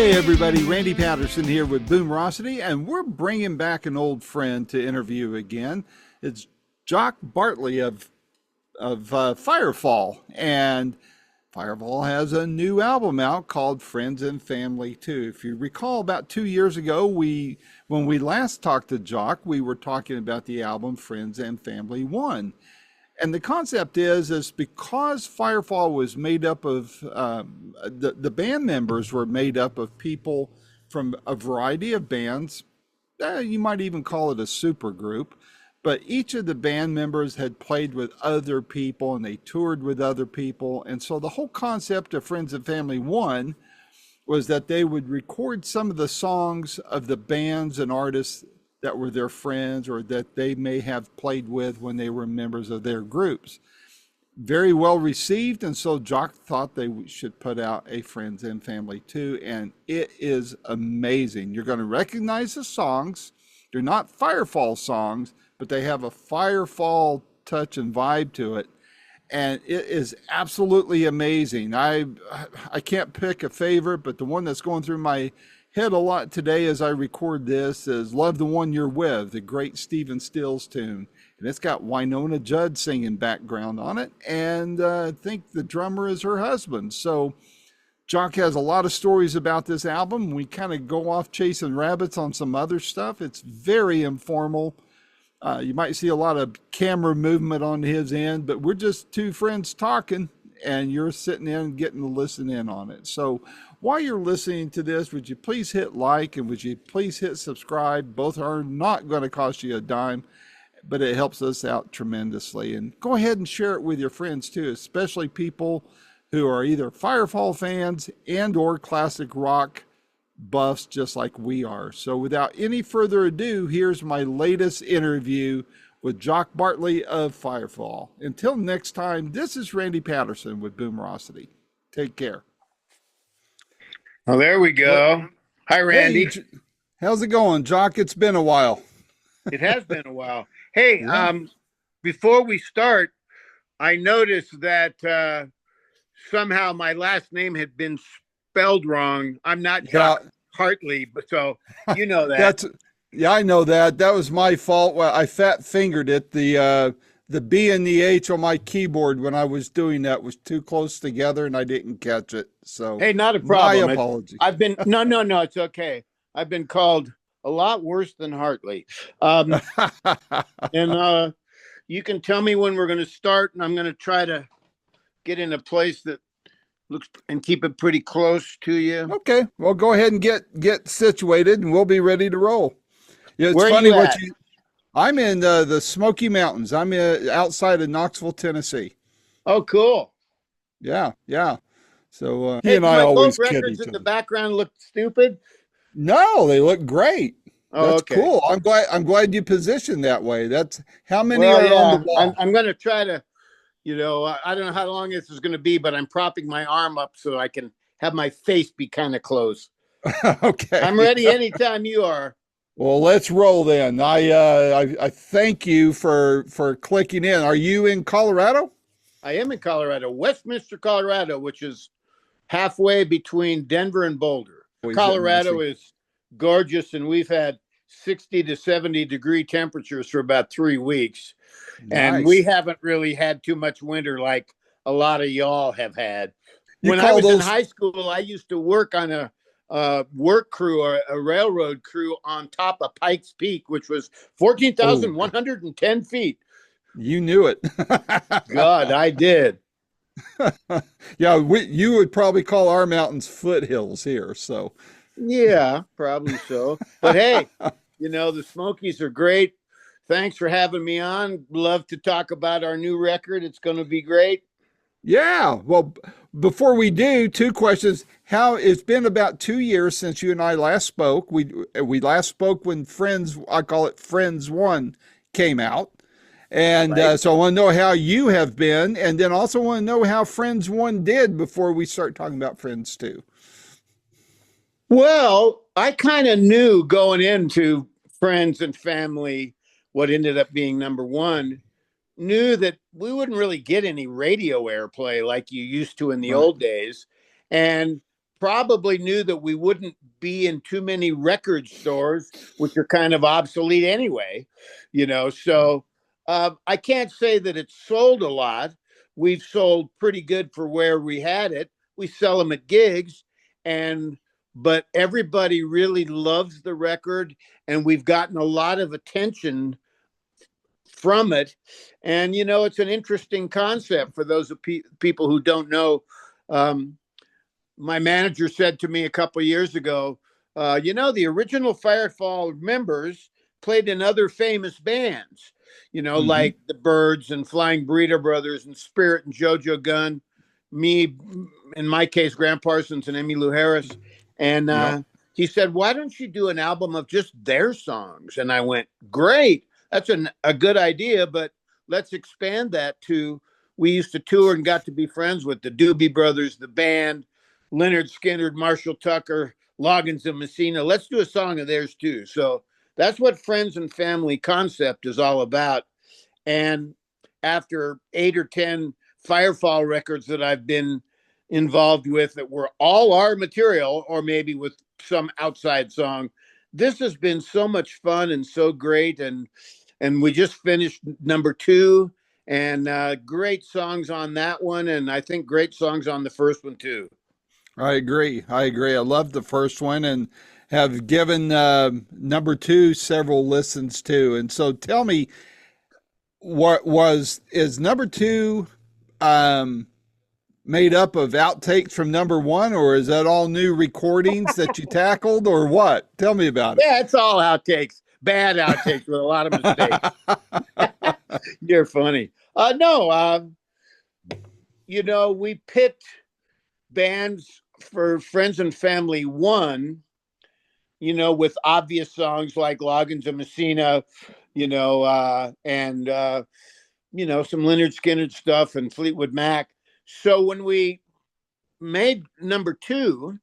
Hey everybody, Randy Patterson here with Boomerocity, and we're bringing back an old friend to interview again. It's Jock Bartley of Firefall, and Firefall has a new album out called Friends and Family 2. If you recall, about 2 years ago, when we last talked to Jock, we were talking about the album Friends and Family 1. And the concept is because Firefall was made up of the band members were made up of people from a variety of bands. You might even call it a super group, but each of the band members had played with other people and they toured with other people. And so the whole concept of Friends and Family 1 was that they would record some of the songs of the bands and artists that were their friends or that they may have played with when they were members of their groups. Very well received, and so Jock thought they should put out a Friends and Family 2, and it is amazing. You're going to recognize the songs. They're not Firefall songs, but they have a Firefall touch and vibe to it, and it is absolutely amazing. I can't pick a favorite, but the one that's going through my head a lot today as I record this is Love the One You're With, the great Stephen Stills tune. And it's got Winona Judd singing background on it. And I think the drummer is her husband. So Jock has a lot of stories about this album. We kind of go off chasing rabbits on some other stuff. It's very informal. You might see a lot of camera movement on his end, but we're just two friends talking and you're sitting in and getting to listen in on it. So while you're listening to this, would you please hit like and would you please hit subscribe? Both are not going to cost you a dime, but it helps us out tremendously. And go ahead and share it with your friends too, especially people who are either Firefall fans and or classic rock buffs just like we are. So without any further ado, here's my latest interview with Jock Bartley of Firefall. Until next time, this is Randy Patterson with Boomerocity. Take care. Well, there we go. Hi, Randy. Hey, how's it going, Jock? It's been a while. It has been a while. Hey, Yeah. Before we start, I noticed that somehow my last name had been spelled wrong. I'm not Jock Bartley, but so you know that. Yeah, I know that. That was my fault. Well, I fat fingered it. The B and the H on my keyboard when I was doing that was too close together and I didn't catch it. So hey, not a problem. My apology. I've been no, it's okay. I've been called a lot worse than Hartley. And you can tell me when we're going to start, and I'm going to try to get in a place that looks and keep it pretty close to you. Okay, well, go ahead and get situated, and we'll be ready to roll. Yeah, it's Where funny you what at? I'm in the Smoky Mountains. I'm outside of Knoxville, Tennessee. Oh, cool. Yeah. So he Hey, and I my always boat kid records each in the other. background look stupid. No, they look great. Oh, That's okay. cool. I'm glad you positioned that way. That's how many Well, are on yeah, the wall. I'm going to try to, I don't know how long this is going to be, but I'm propping my arm up so I can have my face be kind of close. Okay. I'm ready anytime you are. Well, let's roll then. I thank you for clicking in. Are you in Colorado? I am in Colorado, Westminster, Colorado, which is halfway between Denver and Boulder. Colorado is gorgeous, and we've had 60 to 70 degree temperatures for about 3 weeks. Nice. And we haven't really had too much winter like a lot of y'all have had. When I call was in those- high school, I used to work on a work crew or a railroad crew on top of Pikes Peak, which was 14,110 feet. You knew it. God, I did. Yeah, you would probably call our mountains foothills here. So Yeah, probably so. But hey, the Smokies are great. Thanks for having me on. Love to talk about our new record. It's going to be great. yeah. Well, before we do, two questions. How it's been about 2 years since you and I last spoke. We last spoke when I call it Friends 1 came out. And Right. so I want to know how you have been, and then also want to know how Friends 1 did before we start talking about Friends 2. Well, I kind of knew going into Friends and Family, what ended up being number one, knew that we wouldn't really get any radio airplay like you used to in the Right. old days. And probably knew that we wouldn't be in too many record stores, which are kind of obsolete anyway, So I can't say that it sold a lot. We've sold pretty good for where we had it. We sell them at gigs, and but everybody really loves the record, and we've gotten a lot of attention from it. And it's an interesting concept for those people who don't know. Um, my manager said to me a couple of years ago, the original Firefall members played in other famous bands, Mm-hmm. like the Byrds and Flying Burrito Brothers and Spirit and JoJo Gunn, me, in my case, Graham Parsons and Emmylou Harris. And Yep. he said, why don't you do an album of just their songs? And I went, great. That's a good idea, but let's expand that to, we used to tour and got to be friends with the Doobie Brothers, the band, Leonard Skinner, Marshall Tucker, Loggins and Messina. Let's do a song of theirs too. So that's what Friends and Family concept is all about. And after 8 or 10 Firefall records that I've been involved with that were all our material, or maybe with some outside song, this has been so much fun and so great. And we just finished number 2, and great songs on that one, and I think great songs on the first one too. I agree. I agree. I love the first one and have given number 2 several listens too. And so tell me, is number 2 um, made up of outtakes from number 1, or is that all new recordings that you tackled, or what? Tell me about Yeah, it's all outtakes, bad outtakes with a lot of mistakes. it. You're funny. No, we picked bands for Friends and Family 1, with obvious songs like Loggins and Messina, and some Leonard Skinner stuff and Fleetwood Mac. So when we made number 2,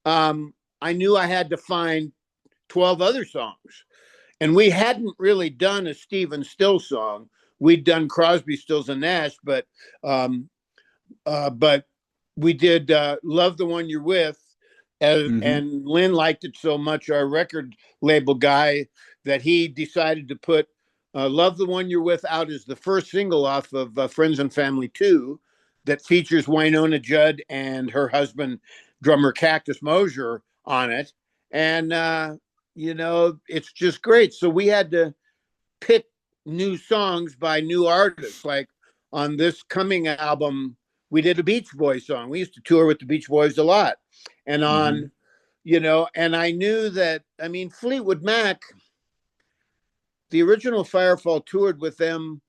I knew I had to find 12 other songs. And we hadn't really done a Stephen Stills song. We'd done Crosby, Stills, and Nash, but we did Love the One You're With. Mm-hmm. And Lynn liked it so much, our record label guy, that he decided to put Love the One You're With out as the first single off of Friends and Family 2 that features Wynonna Judd and her husband, drummer Cactus Mosier, on it. And, it's just great. So we had to pick new songs by new artists. Like on this coming album, we did a Beach Boys song. We used to tour with the Beach Boys a lot. And Mm-hmm. and I knew that, Fleetwood Mac, the original Firefall toured with them,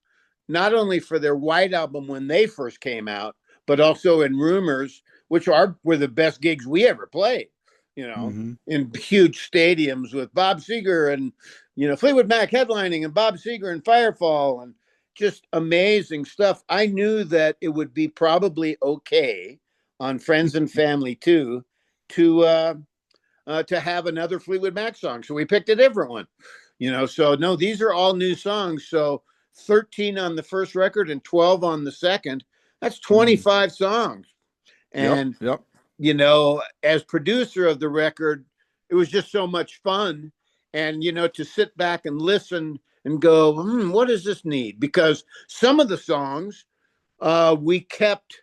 not only for their White Album when they first came out, but also in Rumors, which were the best gigs we ever played, Mm-hmm. in huge stadiums with Bob Seger and, Fleetwood Mac headlining and Bob Seger and Firefall, and just amazing stuff. I knew that it would be probably okay on Friends and Family too to have another Fleetwood Mac song. So we picked a different one, So no, these are all new songs. So 13 on the first record and 12 on the second. That's Mm-hmm. 25 songs. Yep. And, Yep. as producer of the record, it was just so much fun. And, to sit back and listen and go, what does this need? Because some of the songs we kept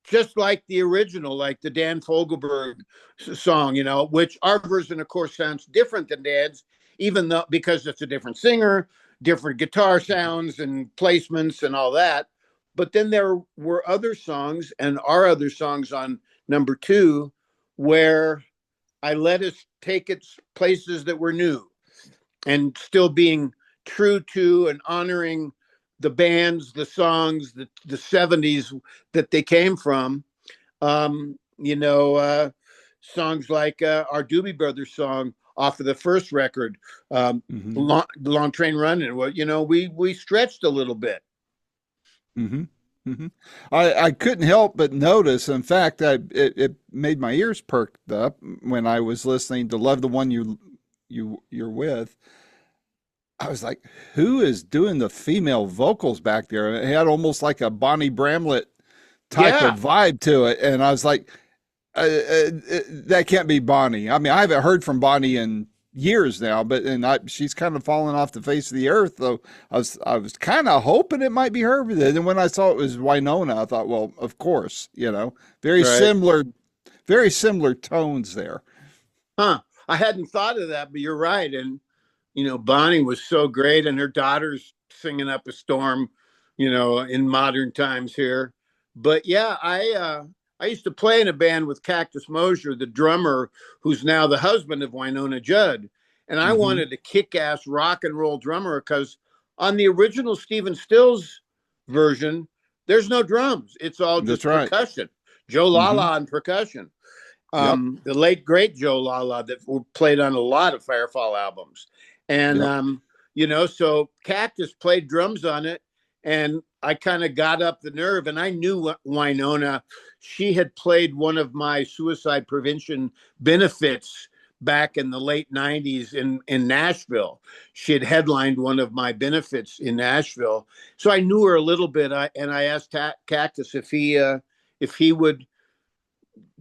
just like the original, like the Dan Fogelberg song, which our version, of course, sounds different than Dan's, even though because it's a different singer, different guitar sounds and placements and all that. But then there were other songs, and our other songs on number 2, where I let us take it places that were new and still being true to and honoring the bands, the songs, the 70s that they came from. Songs like our Doobie Brothers song off of the first record, Mm-hmm. Long Train Running. Well, we stretched a little bit. Mm-hmm. Mm-hmm. I couldn't help but notice. In fact, it made my ears perked up when I was listening to "Love the One You're With." I was like, "Who is doing the female vocals back there?" It had almost like a Bonnie Bramlett type of Yeah, vibe to it, and I was like, That can't be Bonnie. I mean, I haven't heard from Bonnie in years now, but she's kind of fallen off the face of the earth. Though I was kind of hoping it might be her. But then when I saw it was Winona, I thought, well, of course, Right. very similar tones there. Huh. I hadn't thought of that, but you're right. And, Bonnie was so great, and her daughter's singing up a storm, in modern times here. But yeah, I used to play in a band with Cactus Mosier, the drummer, who's now the husband of Winona Judd. And I Hmm. wanted a kick ass rock and roll drummer because on the original Stephen Stills version, there's no drums. It's all That's just right. percussion. Joe Hmm. Lala on percussion. Yep. The late great Joe Lala that played on a lot of Firefall albums, and Yep. so Cactus played drums on it, and I kind of got up the nerve, and I knew Winona. She had played one of my suicide prevention benefits back in the late '90s in Nashville. She had headlined one of my benefits in Nashville, so I knew her a little bit. And I asked Cactus if he would,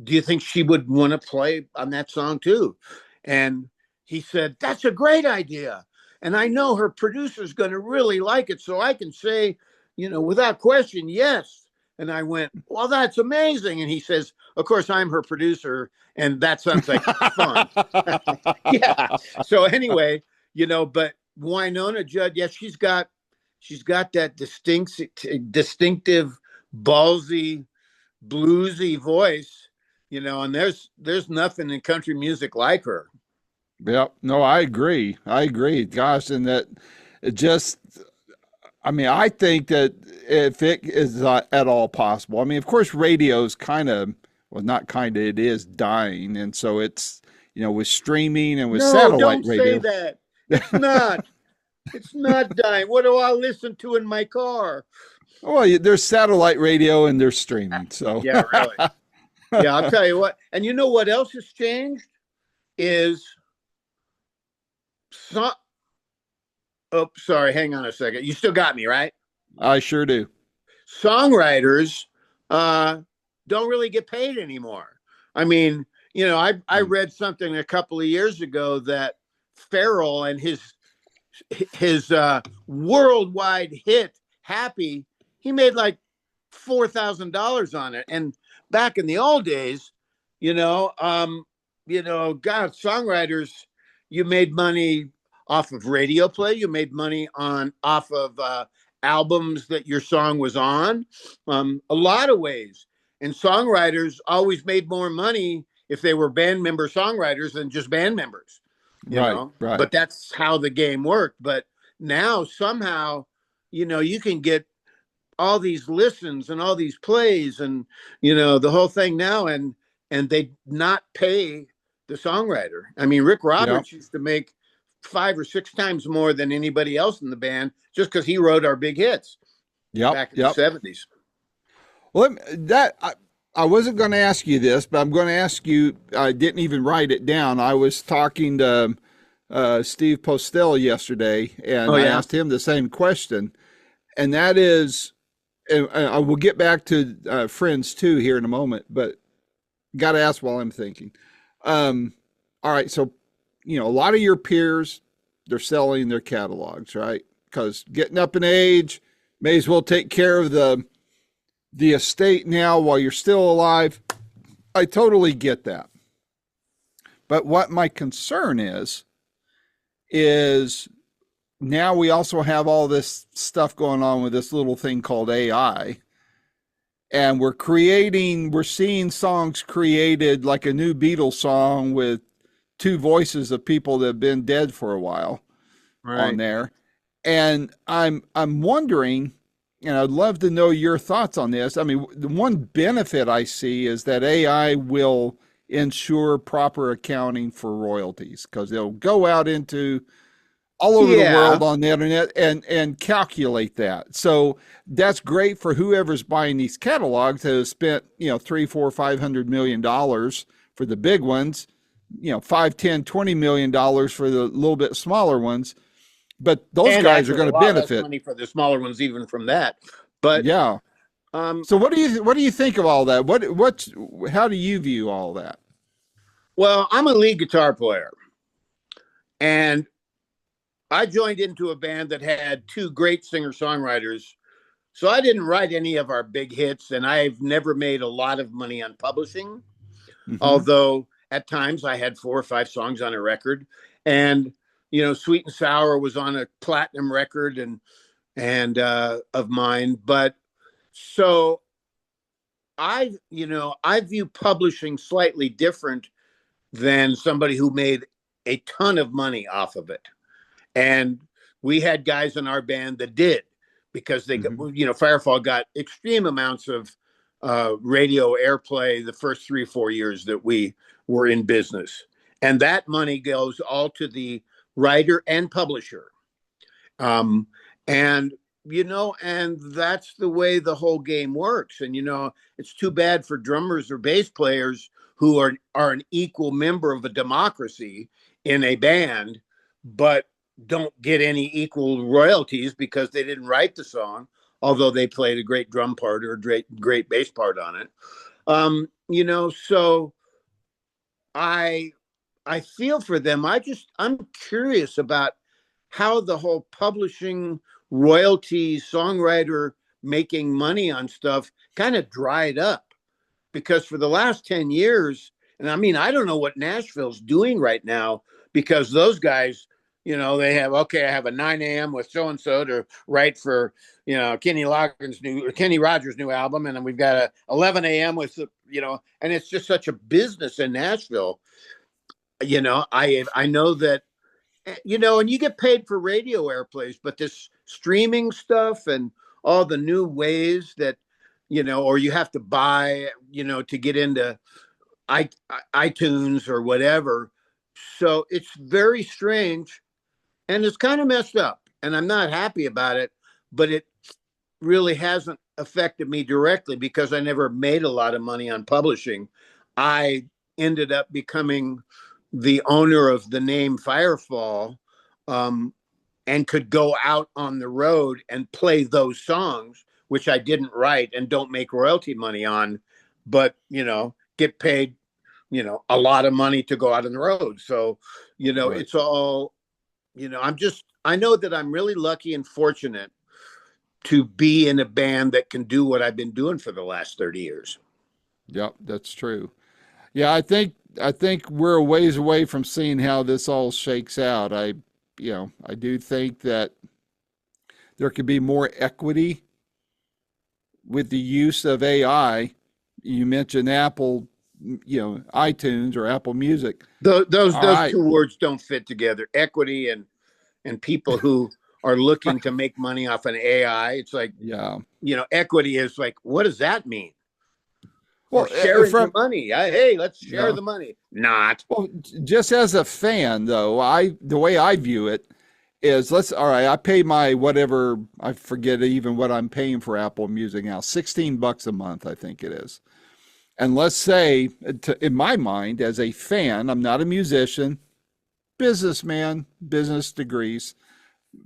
do you think she would want to play on that song too? And he said, that's a great idea. And I know her producer's going to really like it. So I can say, without question, yes. And I went, well, that's amazing. And he says, of course, I'm her producer. And that sounds like fun. Yeah. So anyway, but Winona Judd, yes, she's got that distinctive, ballsy, bluesy voice, and there's nothing in country music like her. Yep. No, I agree. I agree. Gosh, and that it just, I mean, I think that if it is at all possible, I mean, of course, radio's kind of, well, not kind of, it is dying. And so it's, with streaming and with No, satellite don't say radio. that. It's not. It's not dying. What do I listen to in my car? Well, there's satellite radio and there's streaming. So, Yeah, really. Yeah, I'll tell you what. And you know what else has changed is some. Oh, sorry. Hang on a second. You still got me, right? I sure do. Songwriters don't really get paid anymore. I mean, I read something a couple of years ago that Farrell and his worldwide hit "Happy," he made like $4,000 on it. And back in the old days, God, songwriters, you made money off of radio play. You made money off of albums that your song was on. A lot of ways. And songwriters always made more money if they were band member songwriters than just band members, Right, right. But that's how the game worked. But now somehow, you can get all these listens and all these plays and, the whole thing now. And they not pay the songwriter. I mean, Rick Yep, Roberts used to make 5 or 6 times more than anybody else in the band just because he wrote our big hits yep, back in the yep. 70s. Well, I wasn't going to ask you this, but I'm going to ask you. I didn't even write it down. I was talking to Steve Postel yesterday, and Oh, I yeah. asked him the same question, and that is, and I will get back to Friends too here in a moment, but got to ask while I'm thinking. Um, all right, so a lot of your peers, they're selling their catalogs, right? Because getting up in age, may as well take care of the estate now while you're still alive. I totally get that. But what my concern is now we also have all this stuff going on with this little thing called AI. And we're seeing songs created like a new Beatles song with two voices of people that have been dead for a while on Right. there. And I'm wondering, and I'd love to know your thoughts on this. I mean, the one benefit I see is that AI will ensure proper accounting for royalties because they'll go out into all over the Yeah. world on the internet and calculate that. So that's great for whoever's buying these catalogs that have spent, 3, 4, 500 million dollars for the big ones, 5, 10, $20 million for the little bit smaller ones. But those And guys are actually, going a to lot less benefit. money for the smaller ones, even from that. But Yeah. So what do you think of all that? How do you view all that? Well, I'm a lead guitar player, and I joined into a band that had two great singer-songwriters. So I didn't write any of our big hits, and I've never made a lot of money on publishing, Mm-hmm. although at times I had 4 or 5 songs on a record. And, Sweet and Sour was on a platinum record and of mine. But so I view publishing slightly different than somebody who made a ton of money off of it. And we had guys in our band that did, because they got, Mm-hmm. Firefall got extreme amounts of radio airplay the first 3 or 4 years that we were in business. And that money goes all to the writer and publisher. Um, and, and that's the way the whole game works. And, it's too bad for drummers or bass players who are an equal member of a democracy in a band, but don't get any equal royalties because they didn't write the song, although they played a great drum part or a great bass part on it. So I feel for them. I'm curious about how the whole publishing, royalty, songwriter making money on stuff kind of dried up, because for the last 10 years, and I mean, I don't know what Nashville's doing right now, because those guys, they have, okay, I have a 9 a.m. with so-and-so to write for, Kenny Rogers' new album. And then we've got a 11 a.m. with, and it's just such a business in Nashville. I know that, and you get paid for radio airplays, but this streaming stuff and all the new ways that, or you have to buy, to get into iTunes or whatever. So it's very strange, and it's kind of messed up, and I'm not happy about it, but it really hasn't affected me directly because I never made a lot of money on publishing. I ended up becoming the owner of the name Firefall, and could go out on the road and play those songs, which I didn't write and don't make royalty money on, but, get paid, a lot of money to go out on the road. So, Right. it's all, I know that I'm really lucky and fortunate to be in a band that can do what I've been doing for the last 30 years. Yep, that's true. Yeah, I think we're a ways away from seeing how this all shakes out. I do think that there could be more equity with the use of AI. You mentioned Apple, iTunes or Apple Music. Those Right. two words don't fit together. Equity and people who are looking to make money off an AI. It's like, Yeah. equity is like, what does that mean? Well, sharing the money. Hey, let's share the money. Not. Well, just as a fan, though, the way I view it is, all right, I pay my whatever, I forget even what I'm paying for Apple Music now, $16 a month, I think it is. And let's say, in my mind, as a fan, I'm not a musician, businessman, business degrees,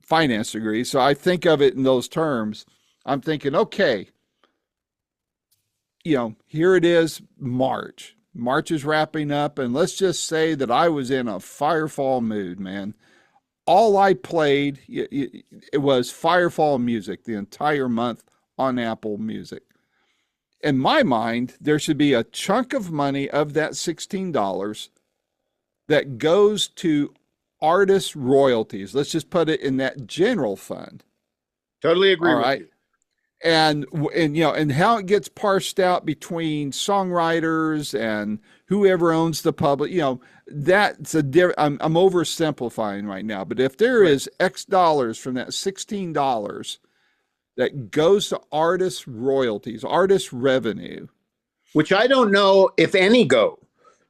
finance degrees. So I think of it in those terms. I'm thinking, okay, here it is, March. March is wrapping up, and let's just say that I was in a Firefall mood, man. All I played, it was Firefall music the entire month on Apple Music. In my mind, there should be a chunk of money of that $16 that goes to artist royalties. Let's just put it in that general fund. Totally agree All with right. you. And how it gets parsed out between songwriters and whoever owns the public, that's I'm oversimplifying right now, but if there is X dollars from that $16 that goes to artist royalties, artist revenue, which I don't know if any go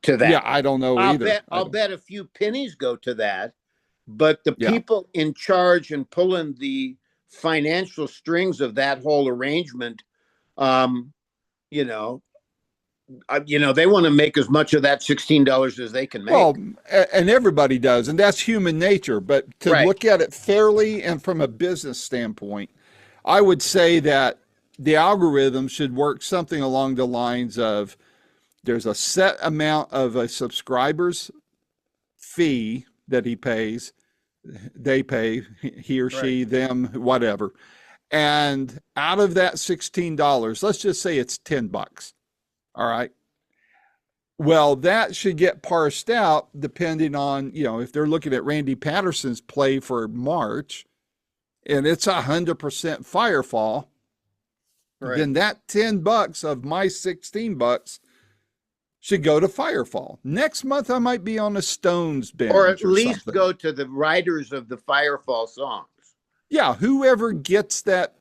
to that. Yeah, I don't know either. I'll bet a few pennies go to that, but the Yeah. people in charge and pulling the financial strings of that whole arrangement, they want to make as much of that $16 as they can make. Well, and everybody does, and that's human nature. But to Right. look at it fairly and from a business standpoint, I would say that the algorithm should work something along the lines of there's a set amount of a subscriber's fee that he pays, they pay, he or Right. she, them, whatever. And out of that $16, let's just say it's $10. All right. Well, that should get parsed out depending on, if they're looking at Randy Patterson's play for March and it's 100% Firefall, Right. then that $10 of my $16 should go to Firefall. Next month, I might be on a Stones binge Or at least something. go to the writers of the Firefall songs. Yeah, whoever gets that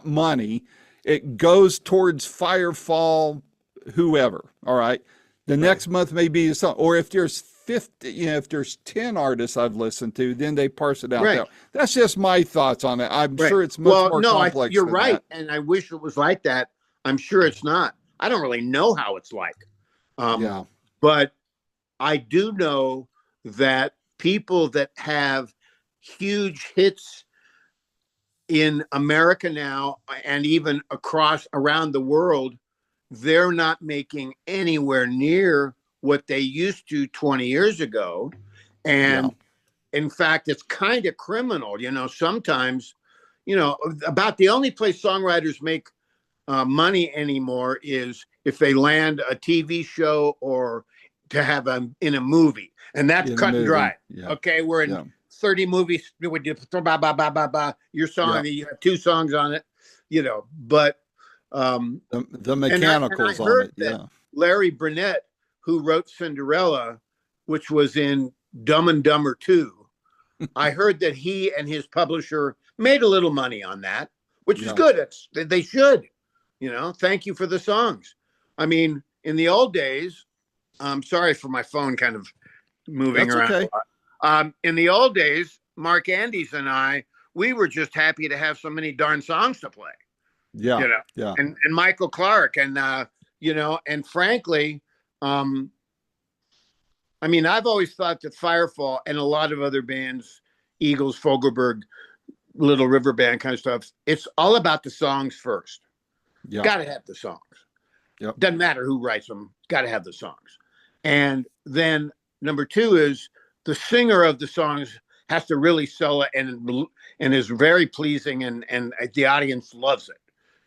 money, it goes towards Firefall, whoever. All right. The next month may be something, or if there's 50, if there's 10 artists I've listened to, then they parse it out. Right. That's just my thoughts on it. I'm sure it's much more complex. You're than right. that. And I wish it was like that. I'm sure it's not. I don't really know how it's like. Yeah. But I do know that people that have huge hits in America now and even around the world, they're not making anywhere near what they used to 20 years ago. And in fact, it's kind of criminal. Sometimes, about the only place songwriters make money anymore is if they land a TV show or to have in a movie. And that's cut and dry. Yeah. Okay, we're in 30 movies. Your song, you have 2 songs on it, but the mechanicals and I heard on it. That Larry Burnett, who wrote Cinderella, which was in Dumb and Dumber 2, I heard that he and his publisher made a little money on that, which is good. They should, thank you for the songs. I mean, in the old days, I'm sorry for my phone kind of moving That's around okay. a lot. In the old days, Mark Andes and I, we were just happy to have so many darn songs to play. Yeah. And Michael Clark and and frankly, I mean, I've always thought that Firefall and a lot of other bands, Eagles, Fogelberg, Little River Band kind of stuff, it's all about the songs first. Yeah. Got to have the songs. Yep. Doesn't matter who writes them, got to have the songs. And then number 2 is the singer of the songs has to really sell it and is very pleasing and the audience loves it,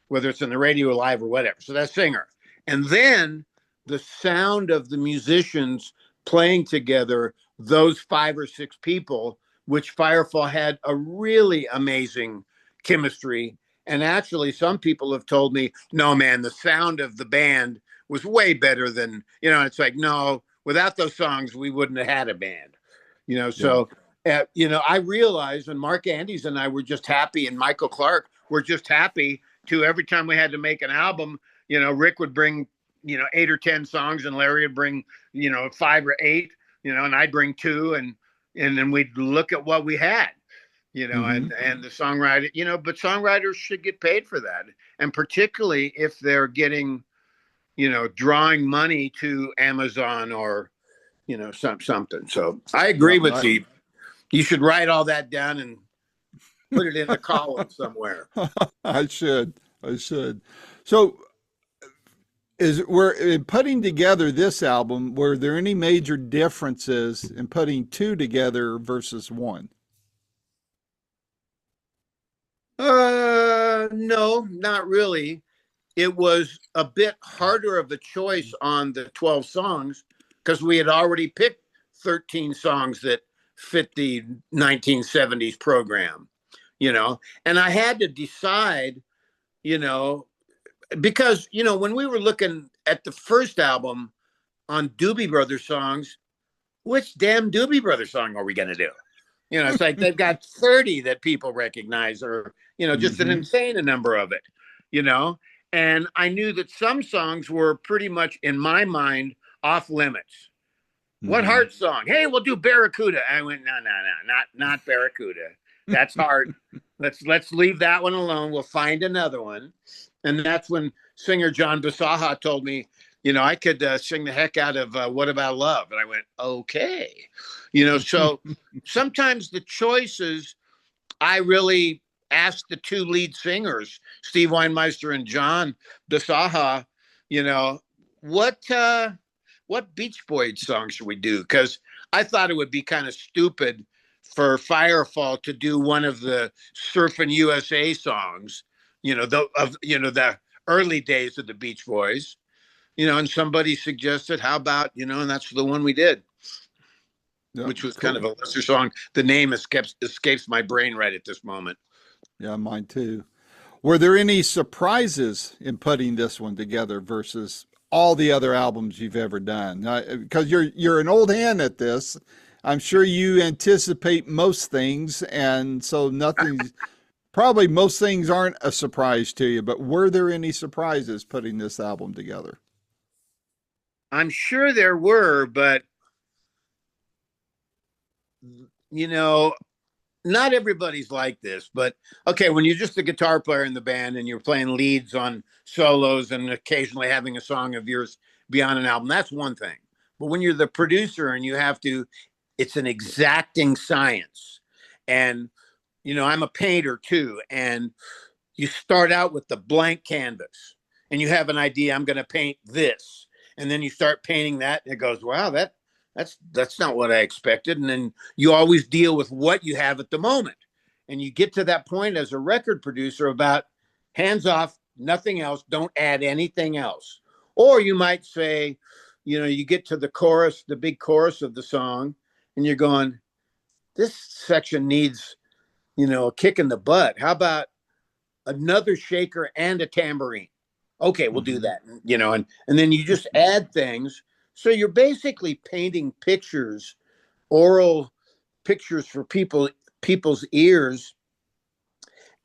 whether it's in the radio or live or whatever. So that's singer. And then the sound of the musicians playing together, those 5 or 6 people, which Firefall had a really amazing chemistry. And actually, some people have told me, no, man, the sound of the band was way better than, it's like, no, without those songs, we wouldn't have had a band, so, I realized, and Mark Andes and I were just happy, and Michael Clark were just happy to every time we had to make an album, Rick would bring, 8 or 10 songs and Larry would bring, 5 or 8, and I'd bring 2 and then we'd look at what we had. And the songwriter, but songwriters should get paid for that. And particularly if they're getting, drawing money to Amazon or, something. So I agree with you. You should write all that down and put it in a column somewhere. I should. So we're putting together this album, were there any major differences in putting 2 together versus 1? No, not really. It was a bit harder of a choice on the 12 songs because we had already picked 13 songs that fit the 1970s program, and I had to decide, because, when we were looking at the first album on Doobie Brothers songs, which damn Doobie Brothers song are we going to do? It's like they've got 30 that people recognize or, just an insane number of it, and I knew that some songs were pretty much, in my mind, off limits. What Heart song? Hey, we'll do Barracuda. I went, no, not Barracuda. That's hard. Let's leave that one alone. We'll find another one. And that's when singer John Basaha told me, I could sing the heck out of What About Love? And I went, okay. So sometimes the choices, I really ask the two lead singers, Steve Weinmeister and John Dasaha, you know, what Beach Boys song should we do? Because I thought it would be kind of stupid for Firefall to do one of the Surfin' USA songs, the early days of the Beach Boys, and somebody suggested, how about, and that's the one we did, which was kind of a lesser song. The name escapes my brain right at this moment. Yeah, mine too. Were there any surprises in putting this one together versus all the other albums you've ever done? Because you're an old hand at this. I'm sure you anticipate most things, and so probably most things aren't a surprise to you, but were there any surprises putting this album together? I'm sure there were, but not everybody's like this. But okay, when you're just a guitar player in the band and you're playing leads on solos and occasionally having a song of yours be on an album, that's one thing. But when you're the producer and it's an exacting science. And, I'm a painter too. And you start out with the blank canvas and you have an idea, I'm going to paint this. And then you start painting that and it goes, wow, that's not what I expected. And then you always deal with what you have at the moment. And you get to that point as a record producer about hands off, nothing else, don't add anything else. Or you might say, you get to the chorus, the big chorus of the song, and you're going, this section needs, a kick in the butt. How about another shaker and a tambourine? Okay, we'll do that. And then you just add things. So you're basically painting pictures, oral pictures for people's ears.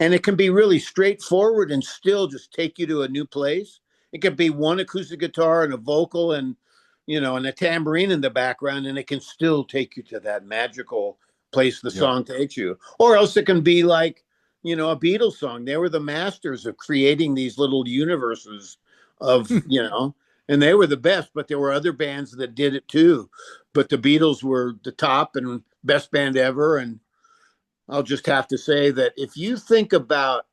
And it can be really straightforward and still just take you to a new place. It could be one acoustic guitar and a vocal and a tambourine in the background, and it can still take you to that magical place the song takes you. Or else it can be like, a Beatles song. They were the masters of creating these little universes of, and they were the best, but there were other bands that did it too. But the Beatles were the top and best band ever. And I'll just have to say that if you think about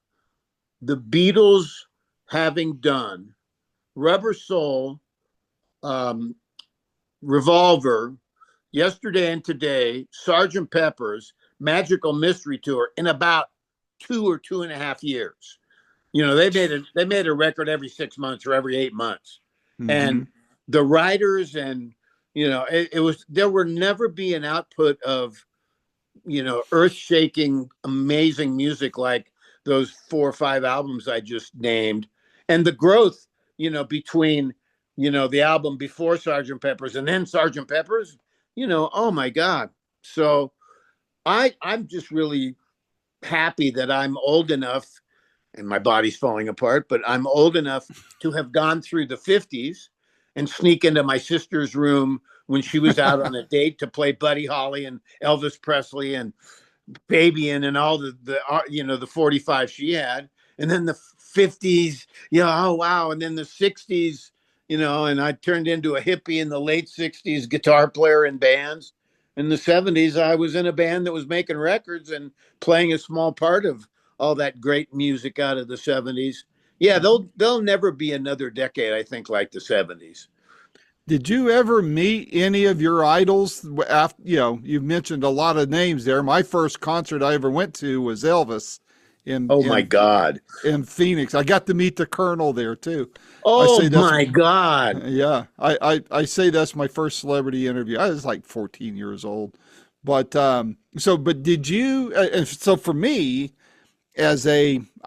the Beatles having done Rubber Soul, Revolver, Yesterday and Today, Sgt. Pepper's, Magical Mystery Tour in about 2 or 2.5 years. They made a record every 6 months or every 8 months. Mm-hmm. And the writers and, there will never be an output of, earth shaking, amazing music like those 4 or 5 albums I just named. And the growth, between, the album before Sgt. Pepper's and then Sgt. Pepper's, oh my God. So I'm just really happy that I'm old enough, and my body's falling apart, but I'm old enough to have gone through the 50s and sneak into my sister's room when she was out on a date to play Buddy Holly and Elvis Presley and Fabian and all the 45 she had. And then the 50s, oh, wow. And then the 60s, and I turned into a hippie in the late 60s, guitar player in bands. In the 70s, I was in a band that was making records and playing a small part of all that great music out of the 70s. Yeah, there'll never be another decade, I think, like the 70s. Did you ever meet any of your idols? After, you've mentioned a lot of names there. My first concert I ever went to was Elvis. My God. In Phoenix. I got to meet the Colonel there too. Oh my God. Yeah. I say that's my first celebrity interview. I was like 14 years old. But did you, so for me, I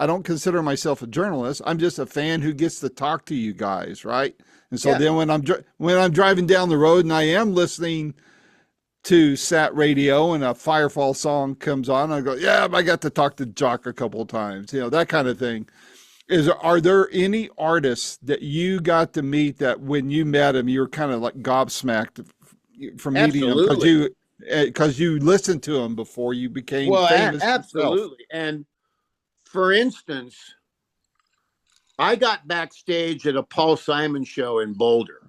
don't consider myself a journalist. I'm just a fan who gets to talk to you guys. Right. And so then when I'm driving down the road and I am listening to Sat Radio and a Firefall song comes on, I go, yeah, I got to talk to Jock a couple of times, that kind of thing. Are there any artists that you got to meet that when you met him, you were kind of like gobsmacked from meeting him because you listened to him before you became famous? Absolutely. Yourself? And for instance, I got backstage at a Paul Simon show in Boulder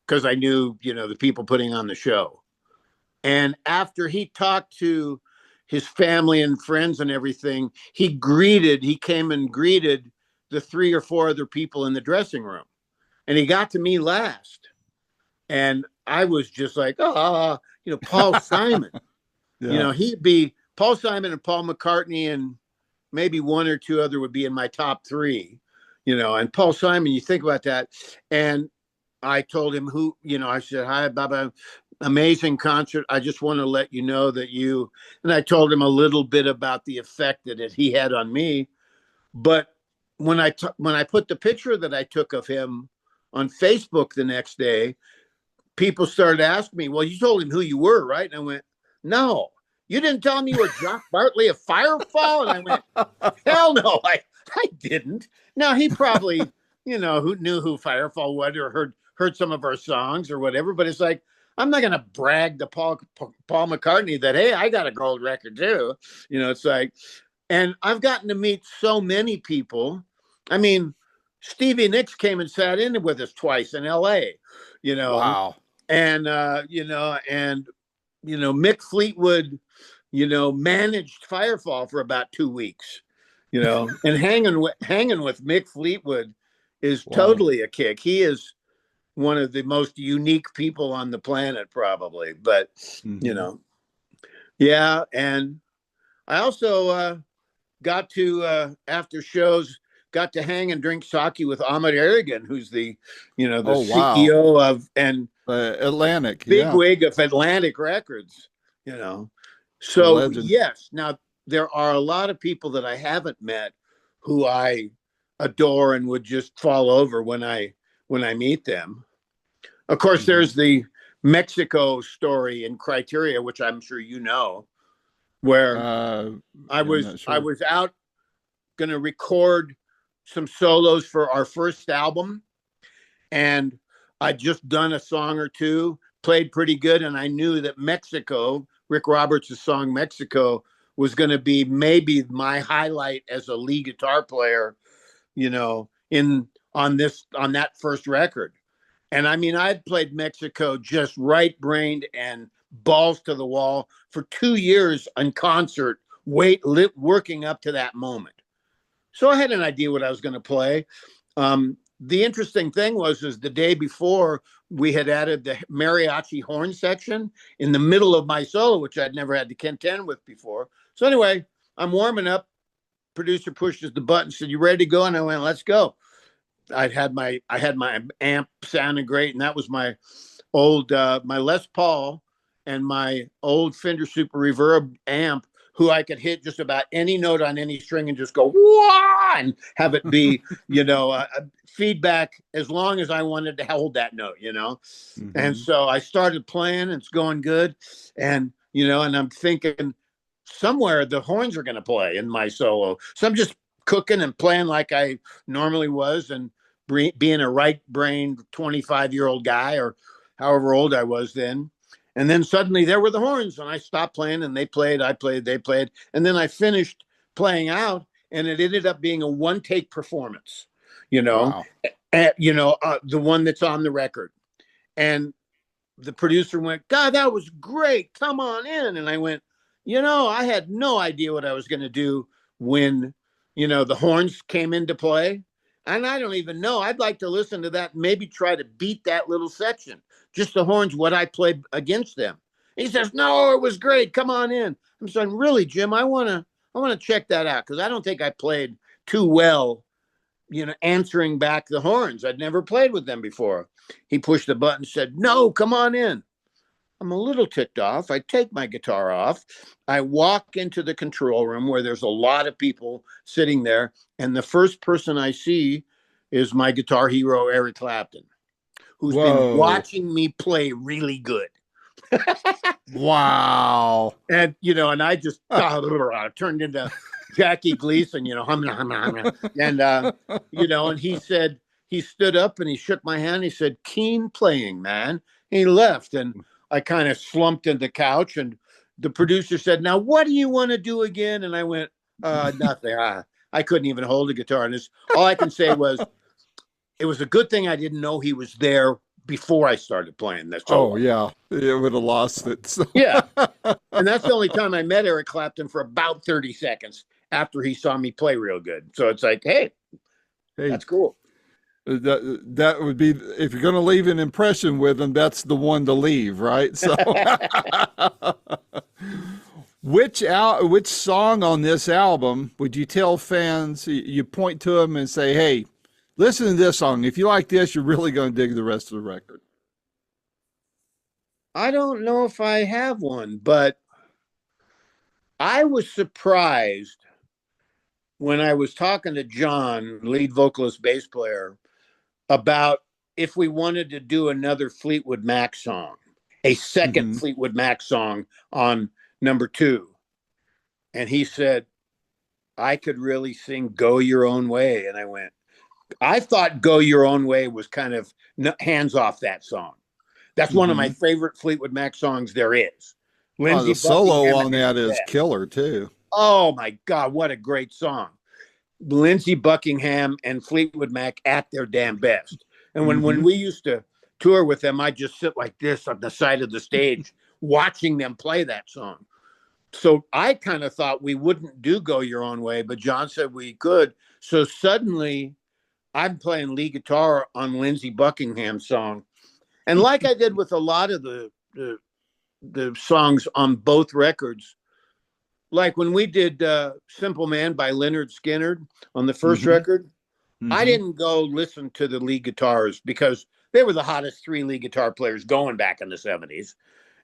because I knew, the people putting on the show. And after he talked to his family and friends and everything, he came and greeted the 3 or 4 other people in the dressing room. And he got to me last. And I was just like, Paul Simon. Yeah. He'd be Paul Simon and Paul McCartney, and maybe 1 or 2 other would be in my top 3, and Paul Simon, you think about that. And I told him I said, "Hi, Baba, amazing concert. I just want to let you know that and I told him a little bit about the effect that he had on me. But when I put the picture that I took of him on Facebook the next day, people started asking me, well, you told him who you were, right? And I went, no, you didn't tell me you were Jock Bartley of Firefall. And I went, hell no, I didn't. Now he probably, who knew who Firefall was or heard some of our songs or whatever. But it's like, I'm not going to brag to Paul McCartney that, hey, I got a gold record too. It's like, and I've gotten to meet so many people. I mean, Stevie Nicks came and sat in with us twice in LA, Wow. And, Mick Fleetwood, managed Firefall for about 2 weeks, and hanging with Mick Fleetwood is totally a kick. He is one of the most unique people on the planet, probably. But, yeah. And I also got to, after shows, got to hang and drink sake with Ahmet Erdogan, who's the CEO of Atlantic, bigwig of Atlantic Records, So yes, now there are a lot of people that I haven't met who I adore and would just fall over when I meet them. Of course, there's the Mexico story in Criteria, which I'm sure where I was out going to record some solos for our first album, and I'd just done a song or two, played pretty good, and I knew that Mexico, Rick Roberts' song Mexico, was going to be maybe my highlight as a lead guitar player, on that first record. And I mean, I'd played Mexico just right-brained and balls to the wall for 2 years on concert, working up to that moment. So I had an idea what I was going to play. The interesting thing was the day before, we had added the mariachi horn section in the middle of my solo, which I'd never had to contend with before. So anyway, I'm warming up. Producer pushes the button, said, "You ready to go?" And I went, "Let's go." I had my amp sounding great, and that was my old my Les Paul and my old Fender Super Reverb amp, who I could hit just about any note on any string and just go wah, and have it be feedback as long as I wanted to hold that note, And so I started playing, and it's going good, and and I'm thinking somewhere the horns are going to play in my solo, so I'm just cooking and playing like I normally was, and being a right-brained 25-year-old guy, or however old I was then. And then suddenly there were the horns, and I stopped playing, and they played, I played, they played. And then I finished playing out, and it ended up being a one-take performance, Wow. The one that's on the record. And the producer went, "God, that was great. Come on in." And I went, I had no idea what I was going to do when, the horns came into play. And I don't even know. I'd like to listen to that and maybe try to beat that little section. Just the horns, what I played against them. He says, "No, it was great. Come on in." I'm saying, "Really, Jim, I want to check that out, because I don't think I played too well, answering back the horns. I'd never played with them before." He pushed the button and said, "No, come on in." I'm a little ticked off. I take my guitar off. I walk into the control room where there's a lot of people sitting there. And the first person I see is my guitar hero, Eric Clapton, who's been watching me play really good. Wow. And, and I just turned into Jackie Gleason, and, and he said, he stood up and he shook my hand. He said, "Keen playing, man." And he left, and I kind of slumped in the couch, and the producer said, "Now, what do you want to do again?" And I went, "Nothing." I couldn't even hold a guitar. And all I can say was, it was a good thing I didn't know he was there before I started playing the Oh solo. yeah, it would have lost it. So. Yeah. And that's the only time I met Eric Clapton, for about 30 seconds after he saw me play real good. So it's like, hey, Hey, that's cool. that would be, if you're going to leave an impression with them, that's the one to leave, right? So, which song on this album would you tell fans? You point to them and say, "Hey, listen to this song. If you like this, you're really going to dig the rest of the record." I don't know if I have one, but I was surprised when I was talking to John, lead vocalist, bass player, about if we wanted to do another Fleetwood Mac song, a second Mm-hmm. Fleetwood Mac song on number 2. And he said, I could really sing Go Your Own Way. And I went, I thought Go Your Own Way was kind of hands off that song. That's one of my Mm-hmm. favorite Fleetwood Mac songs there is. Oh, Lindsey the solo Buckingham on at that his is best. killer too. Oh my God, what a great song. Lindsey Buckingham and Fleetwood Mac at their damn best. And when Mm-hmm. we used to tour with them, I'd just sit like this on the side of the stage watching them play that song. So I kind of thought we wouldn't do Go Your Own Way, but John said we could. So suddenly I'm playing lead guitar on Lindsey Buckingham's song. And like I did with a lot of the songs on both records, like when we did Simple Man by Leonard Skinner on the first Mm-hmm. record, I Mm-hmm. didn't go listen to the lead guitars because they were the hottest 3 lead guitar players going back in the 70s.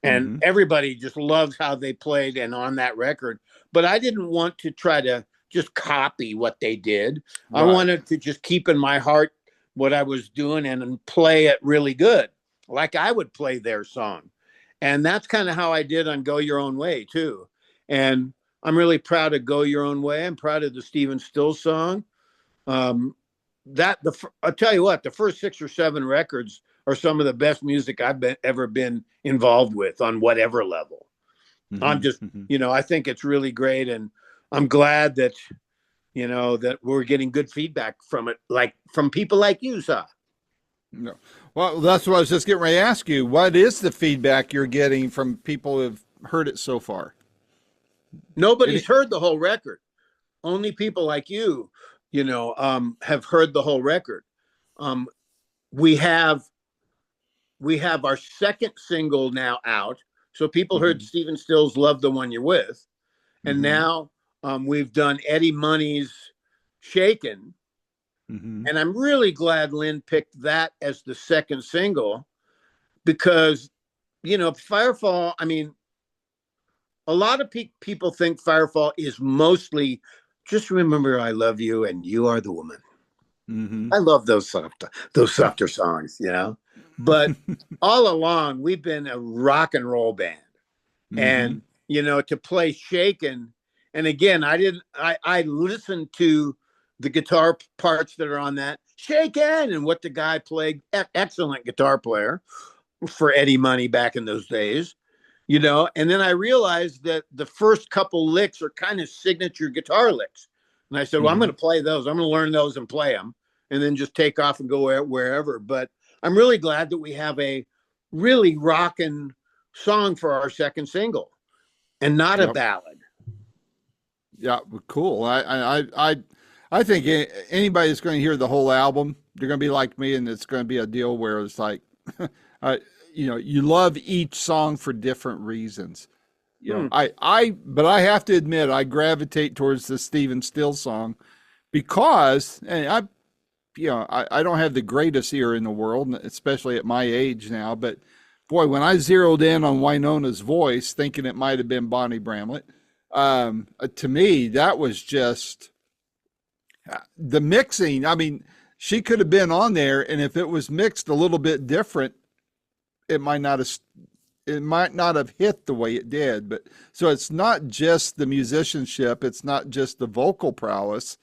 And Mm-hmm. everybody just loves how they played and on that record. But I didn't want to try to just copy what they did. I Right. wanted to just keep in my heart what I was doing and play it really good, like I would play their song. And that's kind of how I did on Go Your Own Way, too. And I'm really proud of Go Your Own Way. I'm proud of the Stephen Stills song. Um, I'll tell you what, the first 6 or 7 records are some of the best music I've ever been involved with on whatever level. I'm just, Mm-hmm. I think it's really great. And I'm glad that, that we're getting good feedback from it, like from people like you, sir. No. Well, that's what I was just getting ready to ask you. What is the feedback you're getting from people who have heard it so far? Nobody's heard the whole record. Only people like you, have heard the whole record. Um, we have our second single now out. So people heard Mm-hmm. Stephen Stills' Love the One You're With. And Mm-hmm. now we've done Eddie Money's Shaken. Mm-hmm. And I'm really glad Lynn picked that as the second single because, Firefall, I mean, a lot of people think Firefall is mostly just remember I love you and you are the woman. Mm-hmm. I love those softer songs, But all along, we've been a rock and roll band. Mm-hmm. And, to play Shaken. And again, I listened to the guitar parts that are on that Shaken and what the guy played. Excellent guitar player for Eddie Money back in those days, And then I realized that the first couple licks are kind of signature guitar licks. And I said, well, I'm Mm-hmm. going to play those. I'm going to learn those and play them and then just take off and go wherever. But I'm really glad that we have a really rocking song for our second single and not a Yep. ballad. Yeah. Cool. I think anybody that's going to hear the whole album, they're going to be like me, and it's going to be a deal where it's like, I, you love each song for different reasons. Hmm. But I have to admit, I gravitate towards the Stephen Stills song because, and I don't have the greatest ear in the world, especially at my age now. But boy, when I zeroed in on Winona's voice, thinking it might have been Bonnie Bramlett, to me that was just the mixing. I mean, she could have been on there, and if it was mixed a little bit different, it might not have hit the way it did. But so it's not just the musicianship, it's not just the vocal prowess,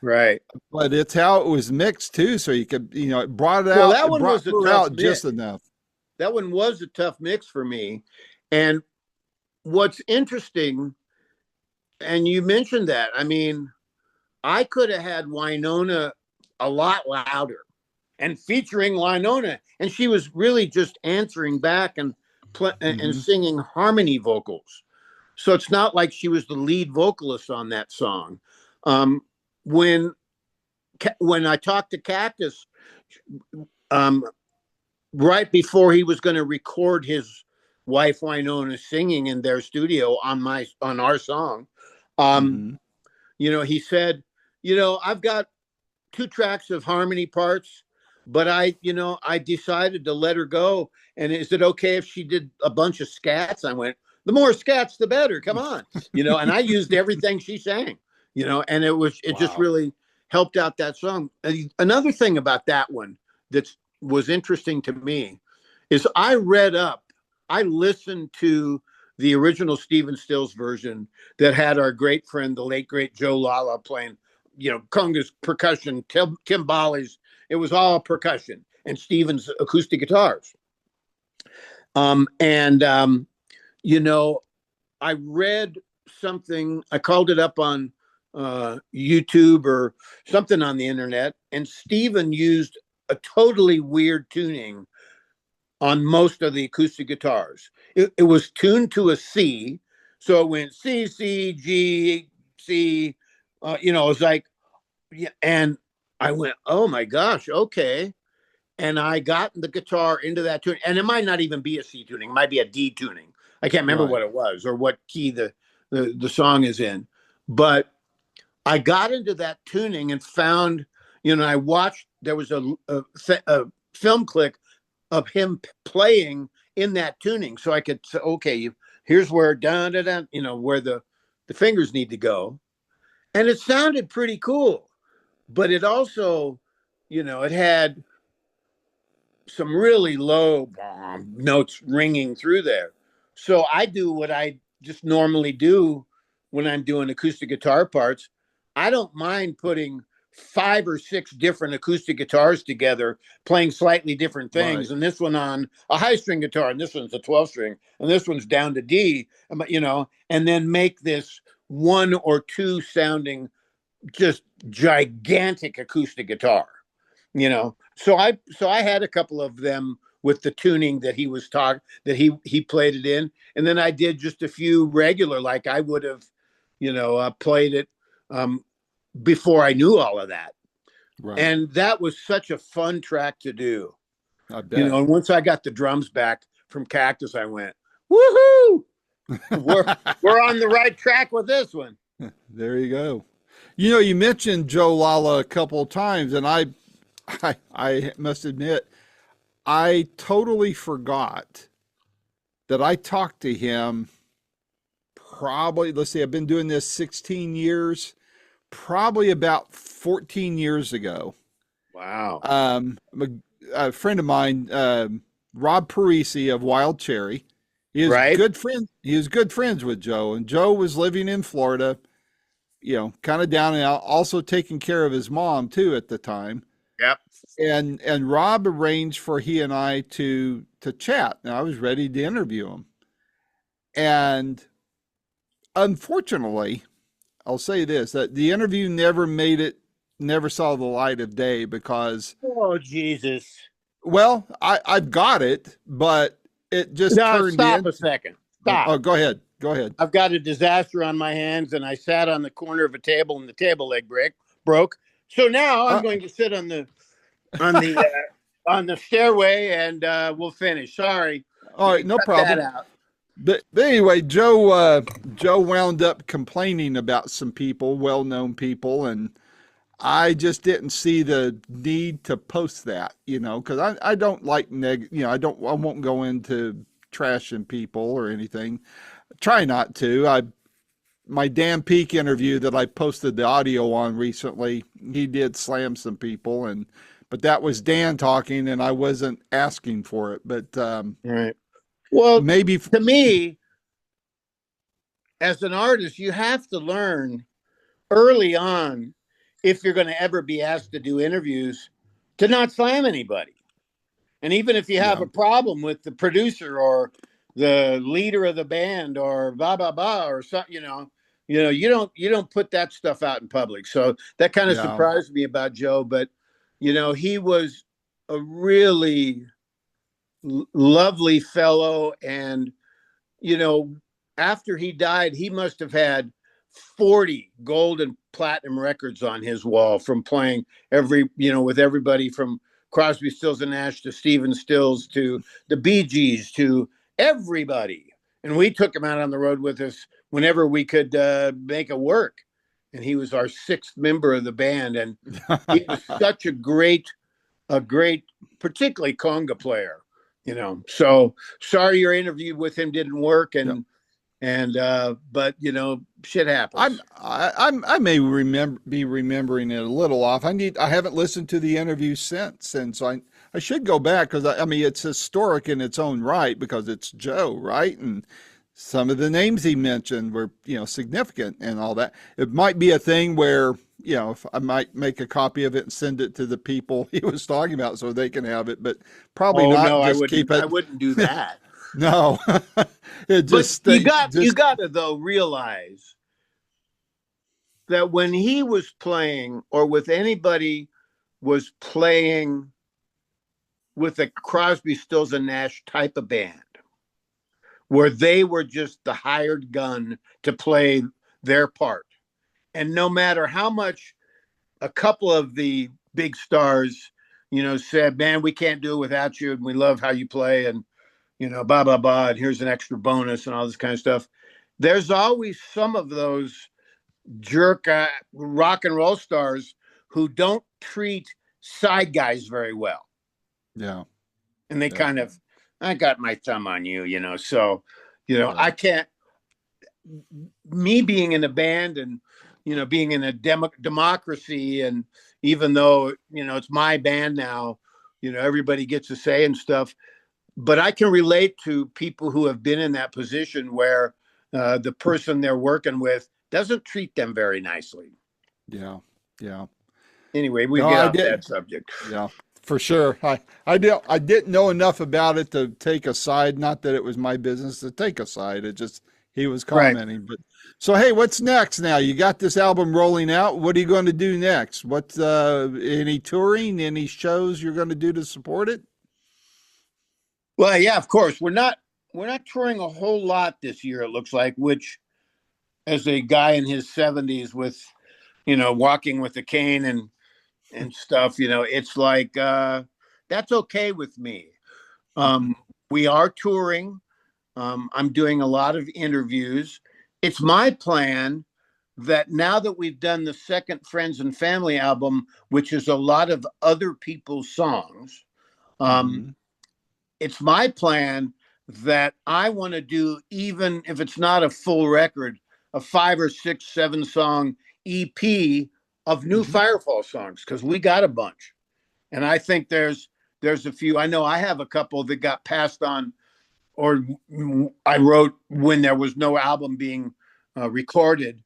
Right. but it's how it was mixed too. So you could, it brought it Well, out, that it one brought was a her tough out mix. just enough. That one was a tough mix for me. And what's interesting, and you mentioned that, I mean, I could have had Winona a lot louder and featuring Winona. And she was really just answering back and and singing harmony vocals. So it's not like she was the lead vocalist on that song. Um, when I talked to Cactus, um, right before he was going to record his wife Winona singing in their studio on our song, he said, I've got 2 tracks of harmony parts, but I decided to let her go. And is it okay if she did a bunch of scats? I went, the more scats, the better. Come on, and I used everything she sang, and it just really helped out that song. Another thing about that one that was interesting to me is I listened to the original Stephen Stills version that had our great friend, the late great Joe Lala, playing, congas, percussion, timbales. It was all percussion and Stephen's acoustic guitars. I read something, I called it up on YouTube or something on the internet, and Stephen used a totally weird tuning on most of the acoustic guitars. It was tuned to a C, so it went C, C, G, C. It was like, and I went, oh my gosh, okay. And I got the guitar into that tune, and it might not even be a C tuning; it might be a D tuning. I can't remember what it was or what key the song is in, but I got into that tuning and found, I watched. There was a film clip of him playing in that tuning, so I could say, okay, here's where da da da, where the fingers need to go, and it sounded pretty cool. But it also, it had some really low notes ringing through there. So I do what I just normally do when I'm doing acoustic guitar parts. I don't mind putting 5 or 6 different acoustic guitars together, playing slightly different things. Right. And this one on a high string guitar, and this one's a 12 string, and this one's down to D, and then make this 1 or 2 sounding just gigantic acoustic guitar, So I had a couple of them with the tuning that he he played it in, and then I did just a few regular, like I would have, played it before I knew all of that. Right. And that was such a fun track to do. I bet. And once I got the drums back from Cactus, I went, woohoo! we're on the right track with this one. There you go. You mentioned Joe Lala a couple of times, and I must admit, I totally forgot that I talked to him probably, let's see, I've been doing this 16 years, probably about 14 years ago. Wow. A friend of mine, Rob Parisi of Wild Cherry, he is good friend. He was good friends with Joe, and Joe was living in Florida, kind of down and out, also taking care of his mom too at the time. Yep. And Rob arranged for he and I to chat. And I was ready to interview him. And unfortunately, I'll say this, that the interview never saw the light of day because, oh Jesus. Well, I've got it, but it just turned Stop a second. Stop. Oh, go ahead. Go ahead. I've got a disaster on my hands, and I sat on the corner of a table, and the table leg broke. So now I'm going to sit on the stairway, and we'll finish. Sorry. All right, no problem. But anyway, Joe wound up complaining about some people, well-known people, and I just didn't see the need to post that, because I don't like I won't go into trashing people or anything. Try not to. My Dan Peak interview that I posted the audio on recently, he did slam some people, but that was Dan talking, and I wasn't asking for it. But right. Well, maybe to me, as an artist, you have to learn early on, if you're going to ever be asked to do interviews, to not slam anybody. And even if you have a problem with the producer or the leader of the band or blah blah blah or something, you don't put that stuff out in public. So that kind of surprised me about Joe. But he was a really lovely fellow. And, you know, after he died, he must have had 40 gold and platinum records on his wall from playing with everybody from Crosby, Stills and Nash to Stephen Stills to the Bee Gees to everybody. And we took him out on the road with us whenever we could make it work. And he was our sixth member of the band. And he was such a great, particularly conga player, So sorry your interview with him didn't work. But shit happens. I may be remembering it a little off. I haven't listened to the interview since, and so I should go back because I mean it's historic in its own right because it's Joe, right? And some of the names he mentioned were significant and all that. It might be a thing where if I might make a copy of it and send it to the people he was talking about so they can have it, but probably not. No, just keep it. I wouldn't do that. No, you got to though realize that when he was playing or with anybody was playing with a Crosby, Stills and Nash type of band where they were just the hired gun to play their part. And no matter how much a couple of the big stars, said, man, we can't do it without you. And we love how you play. And, blah, blah, blah. And here's an extra bonus and all this kind of stuff. There's always some of those jerk rock and roll stars who don't treat side guys very well. Yeah. And they kind of, I got my thumb on you, so, I can't, me being in a band and, being in a democracy. And even though, it's my band now, everybody gets to say and stuff, but I can relate to people who have been in that position where the person they're working with doesn't treat them very nicely. Yeah. Yeah. Anyway, we get off that subject. Yeah, for sure. I didn't know enough about it to take a side. Not that it was my business to take a side. It just, he was commenting. Right. But so, hey, what's next now? You got this album rolling out. What are you going to do next? What, any touring, any shows you're going to do to support it? Well, yeah, of course. We're not touring a whole lot this year, it looks like, which as a guy in his 70s with, walking with a cane and stuff, it's like, that's okay with me. We are touring. I'm doing a lot of interviews. It's my plan that now that we've done the second Friends and Family album, which is a lot of other people's songs, it's my plan that I want to do, even if it's not a full record, a 5 or 6, 7 song EP of new Firefall songs, because we got a bunch. And I think there's a few. I know I have a couple that got passed on, or I wrote when there was no album being recorded,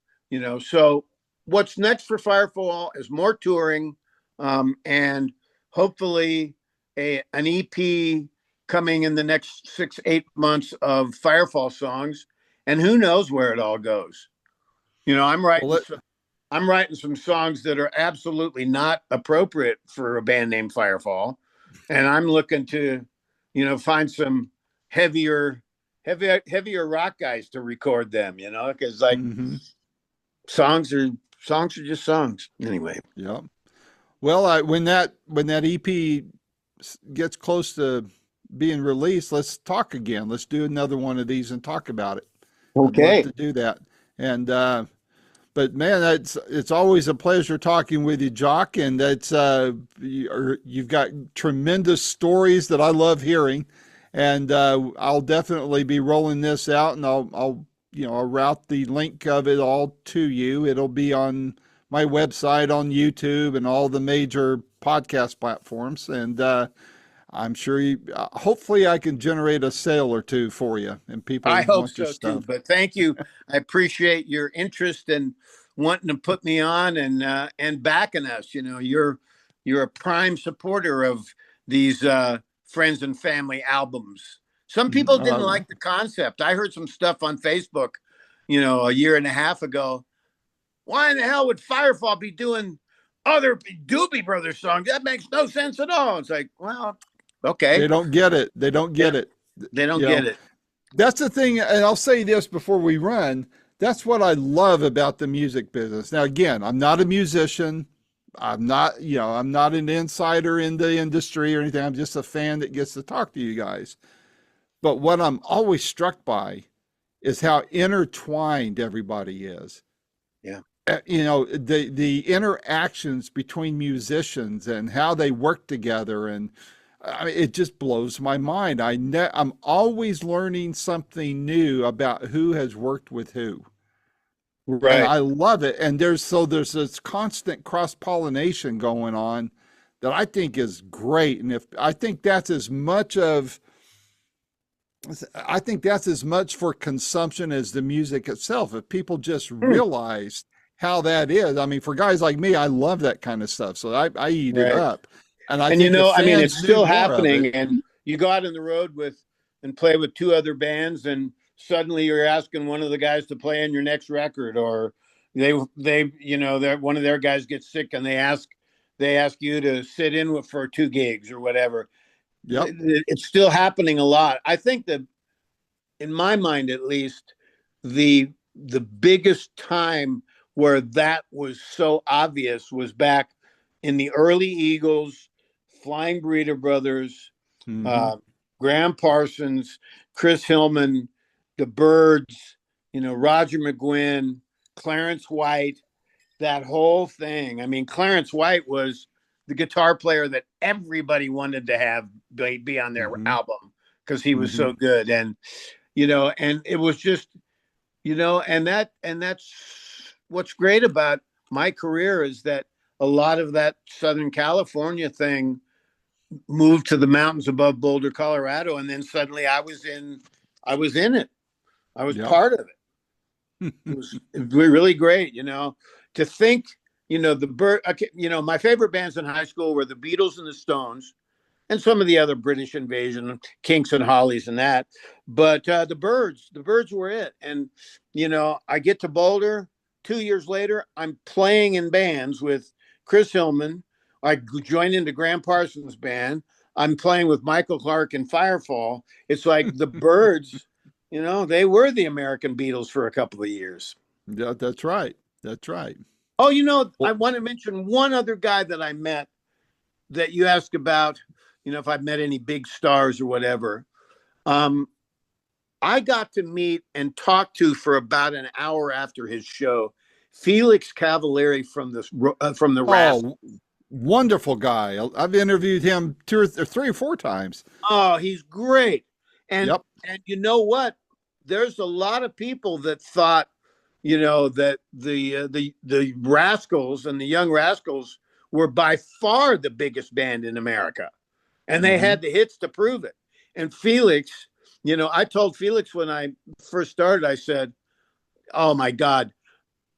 So what's next for Firefall is more touring, and hopefully an EP coming in the next 6-8 months of Firefall songs. And who knows where it all goes. I'm writing some songs that are absolutely not appropriate for a band named Firefall. And I'm looking to, find some heavier rock guys to record them, because songs are just songs anyway. Yeah. Well, when that EP gets close to being released, let's talk again. Let's do another one of these and talk about it. Okay. I'd love to do that. And, but man, it's always a pleasure talking with you, Jock. And you've got tremendous stories that I love hearing. And I'll definitely be rolling this out, and I'll route the link of it all to you. It'll be on my website, on YouTube, and all the major podcast platforms. And I'm sure hopefully I can generate a sale or two for you, and people. I hope so too. But thank you. I appreciate your interest and wanting to put me on and backing us. You're a prime supporter of these Friends and Family albums. Some people didn't like the concept. I heard some stuff on Facebook, a year and a half ago. Why in the hell would Firefall be doing oh, they're Doobie Brothers songs. That makes no sense at all. It's like, well, okay. They don't get it. They don't get it. They don't You get know, it. that's the thing. And I'll say this before we run. That's what I love about the music business. Now, again, I'm not a musician. I'm not, I'm not an insider in the industry or anything. I'm just a fan that gets to talk to you guys. But what I'm always struck by is how intertwined everybody is. Yeah. The interactions between musicians and how they work together, and I mean, it just blows my mind. I'm always learning something new about who has worked with who. Right. And I love it. And there's this constant cross-pollination going on that I think is great. And I think that's as much for consumption as the music itself. If people just realized how that is. I mean, for guys like me, I love that kind of stuff. So I eat it up. And I think it's still happening. And you go out on the road and play with two other bands, and suddenly you're asking one of the guys to play on your next record, or they one of their guys gets sick and they ask you to sit in for 2 gigs or whatever. Yep. It's still happening a lot. I think that, in my mind at least, the biggest time where that was so obvious was back in the early Eagles, Flying Burrito Brothers, Graham Parsons, Chris Hillman, the Byrds, Roger McGuinn, Clarence White, that whole thing. I mean, Clarence White was the guitar player that everybody wanted to have be on their album because he was so good. And, and it was just, and that's what's great about my career, is that a lot of that Southern California thing moved to the mountains above Boulder, Colorado. And then suddenly I was in it. I was part of it. It was really great, to think, my favorite bands in high school were the Beatles and the Stones, and some of the other British Invasion, Kinks and Hollies and that. But the Byrds were it. And, I get to Boulder 2 years later, I'm playing in bands with Chris Hillman. I joined into Graham Parsons' band. I'm playing with Michael Clark in Firefall. It's like the Byrds, they were the American Beatles for a couple of years. Yeah, that's right. That's right. Oh, I want to mention one other guy that I met that you asked about, if I've met any big stars or whatever. I got to meet and talk to for about an hour after his show, Felix Cavalieri from the Rascals. Wonderful guy. I've interviewed him 2 or 3 or 4 times. Oh, he's great. And and you know what? There's a lot of people that thought, that the Rascals and the Young Rascals were by far the biggest band in America, and they had the hits to prove it. And Felix, I told Felix when I first started, I said, "Oh my God,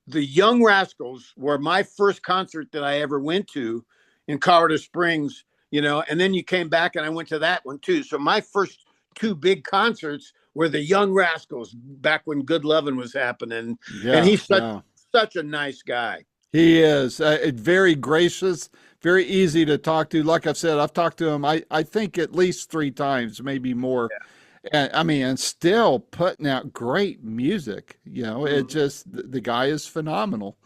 the Young Rascals were my first concert that I ever went to in Colorado Springs, and then you came back and I went to that one too. So my first 2 big concerts were the Young Rascals back when Good Lovin' was happening." And he's such a nice guy. He is very gracious, very easy to talk to. Like I've said, I've talked to him, I think at least 3 times, maybe more. Yeah. And still putting out great music. It just, the guy is phenomenal.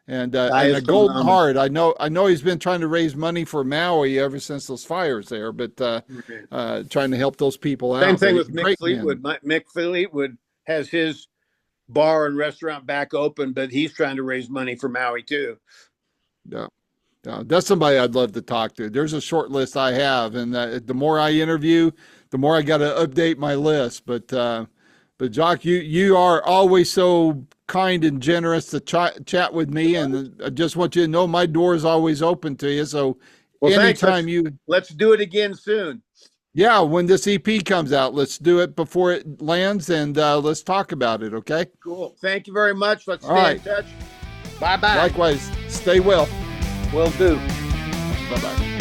And a golden heart. I know he's been trying to raise money for Maui ever since those fires there, but trying to help those people out. Same thing with Mick Fleetwood. Mick Fleetwood has his bar and restaurant back open, but he's trying to raise money for Maui too. Yeah. That's somebody I'd love to talk to. There's a short list I have, and the more I interview, the more I got to update my list. But Jock, you are always so kind and generous to chat with me, and I just want you to know my door is always open to you. So anytime let's do it again soon. Yeah, when this EP comes out, let's do it before it lands, and let's talk about it. Okay. Cool. Thank you very much. Let's stay in touch. Bye-bye. Likewise. Stay well. Will do. Bye-bye.